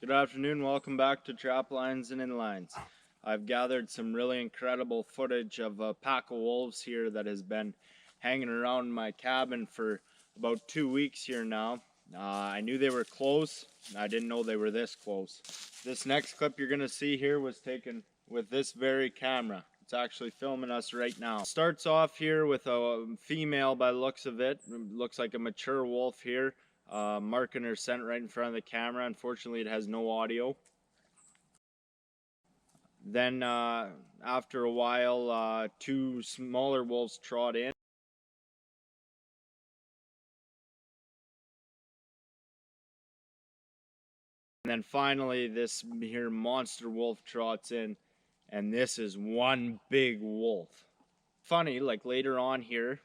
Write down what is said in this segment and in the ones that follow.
Good afternoon, welcome back to Trap Lines and Inlines. I've gathered some really incredible footage of a pack of wolves here that has been hanging around my cabin for about 2 weeks here now. I knew they were close, I didn't know they were this close. This next clip you're going to see here was taken with this very camera. It's actually filming us right now. Starts off here with a female by the looks of it. Looks like a mature wolf here. Marking her scent right in front of the camera. Unfortunately, it has no audio. Then after a while, two smaller wolves trot in. And then finally, this here monster wolf trots in, and this is one big wolf. Funny, like later on here,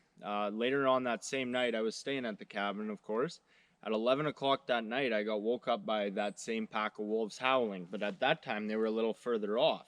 later on that same night, I was staying at the cabin, of course. At 11 o'clock that night, I got woke up by that same pack of wolves howling, but at that time, they were a little further off.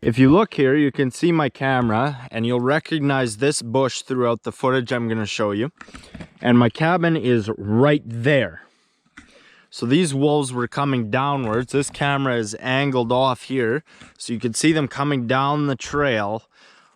If you look here, you can see my camera and you'll recognize this bush throughout the footage I'm going to show you. And my cabin is right there. So these wolves were coming downwards. This camera is angled off here, so you can see them coming down the trail,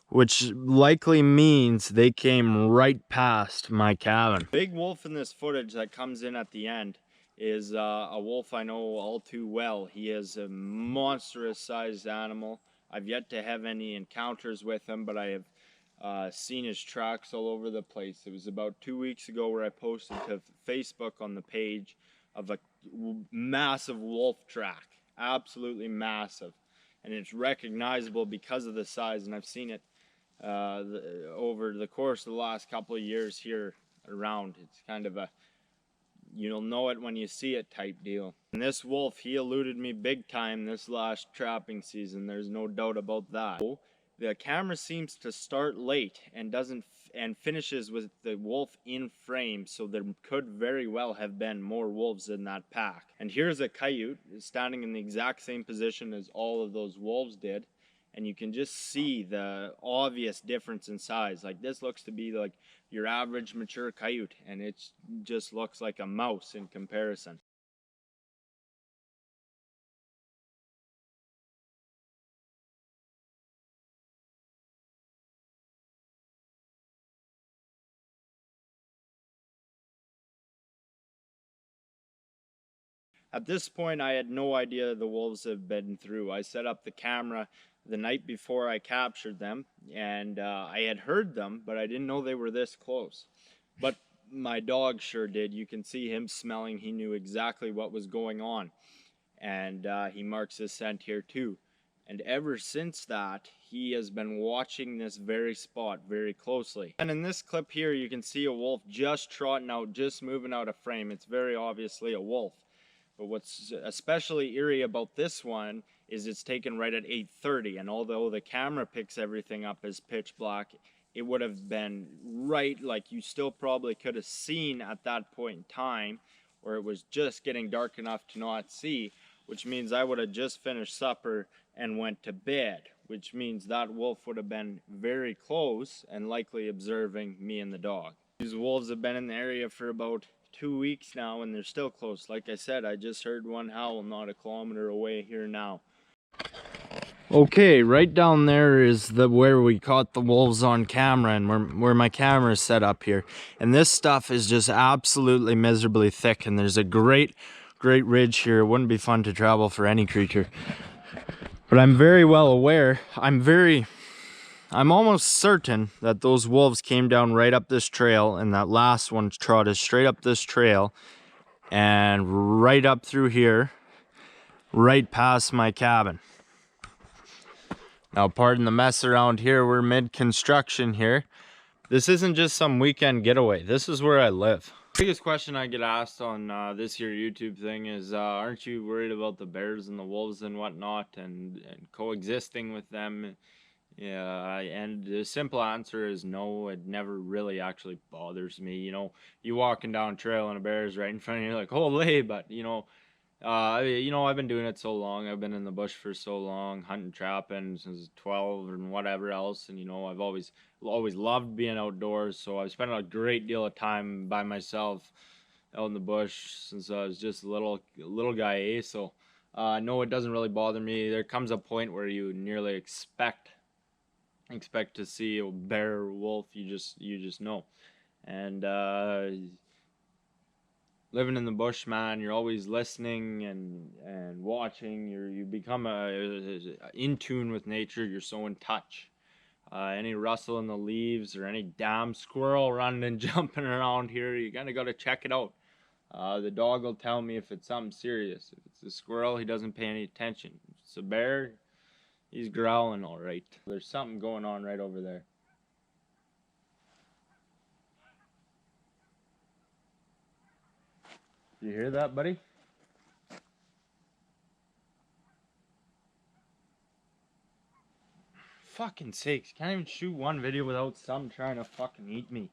which likely means they came right past my cabin. Big wolf in this footage that comes in at the end is a wolf I know all too well. He is a monstrous sized animal. I've yet to have any encounters with him, but I have seen his tracks all over the place. It was about 2 weeks ago where I posted to Facebook on the page of a massive wolf track, absolutely massive, and it's recognizable because of the size, and I've seen it over the course of the last couple of years here around. It's kind of a you'll know it when you see it type deal. And this wolf, he eluded me big time this last trapping season. There's no doubt about that. The camera seems to start late and finishes with the wolf in frame, so there could very well have been more wolves in that pack. And here's a coyote standing in the exact same position as all of those wolves did, and you can just see the obvious difference in size. Like, this looks to be like your average mature coyote, and it just looks like a mouse in comparison. At this point, I had no idea the wolves had been through. I set up the camera the night before I captured them, and I had heard them, but I didn't know they were this close. But my dog sure did. You can see him smelling. He knew exactly what was going on, and he marks his scent here too. And ever since that, he has been watching this very spot very closely. And in this clip here, you can see a wolf just trotting out, just moving out of frame. It's very obviously a wolf. But what's especially eerie about this one is it's taken right at 8:30, and although the camera picks everything up as pitch black, it would have been right, like you still probably could have seen at that point in time, or it was just getting dark enough to not see, which means I would have just finished supper and went to bed, which means that wolf would have been very close and likely observing me and the dog. These wolves have been in the area for about 2 weeks now, and they're still close. Like I said, I just heard one howl not a kilometer away here now. Okay, right down there is where we caught the wolves on camera, and where my camera is set up here. And this stuff is just absolutely miserably thick, and there's a great ridge here. It wouldn't be fun to travel for any creature. But I'm very well aware, I'm almost certain that those wolves came down right up this trail, and that last one trotted straight up this trail and right up through here, right past my cabin. Now, pardon the mess around here. We're mid-construction here. This isn't just some weekend getaway. This is where I live. Biggest question I get asked on this here YouTube thing is, aren't you worried about the bears and the wolves and whatnot, and coexisting with them? Yeah, and the simple answer is no. It never really actually bothers me. You walking down a trail and a bear is right in front of you, you're like, holy, but I've been doing it so long. I've been in the bush for so long, hunting, trapping since 12 and whatever else. And I've always loved being outdoors. So I've spent a great deal of time by myself out in the bush since I was just a little guy. So no, it doesn't really bother me. There comes a point where you nearly expect to see a bear or wolf. You just know. And living in the bush, man, you're always listening and watching. You become in tune with nature. You're so in touch. Any rustle in the leaves or any damn squirrel running and jumping around here, you kind of got to check it out. The dog will tell me if it's something serious. If it's a squirrel, he doesn't pay any attention. If it's a bear, he's growling all right. There's something going on right over there. You hear that, buddy? Fucking sakes, can't even shoot one video without some trying to fucking eat me.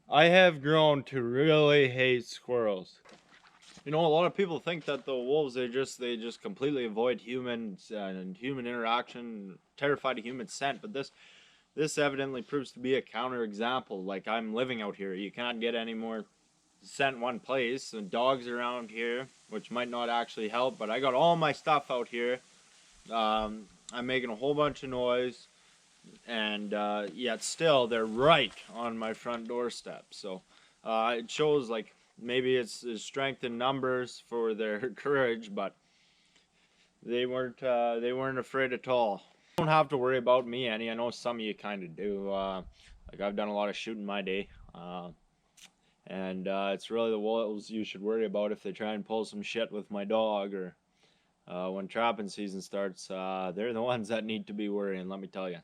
I have grown to really hate squirrels. A lot of people think that the wolves they just completely avoid humans and human interaction, terrified of human scent, but this evidently proves to be a counterexample. Like, I'm living out here. You cannot get any more scent one place, and dogs around here, which might not actually help, but I got all my stuff out here. I'm making a whole bunch of noise, and yet still they're right on my front doorstep. So it shows, like, maybe it's strength in numbers for their courage, but they weren't afraid at all. You don't have to worry about me any. I know some of you kind of do. Like, I've done a lot of shooting my day, and it's really the wolves you should worry about if they try and pull some shit with my dog, or when trapping season starts. They're the ones that need to be worrying, let me tell you.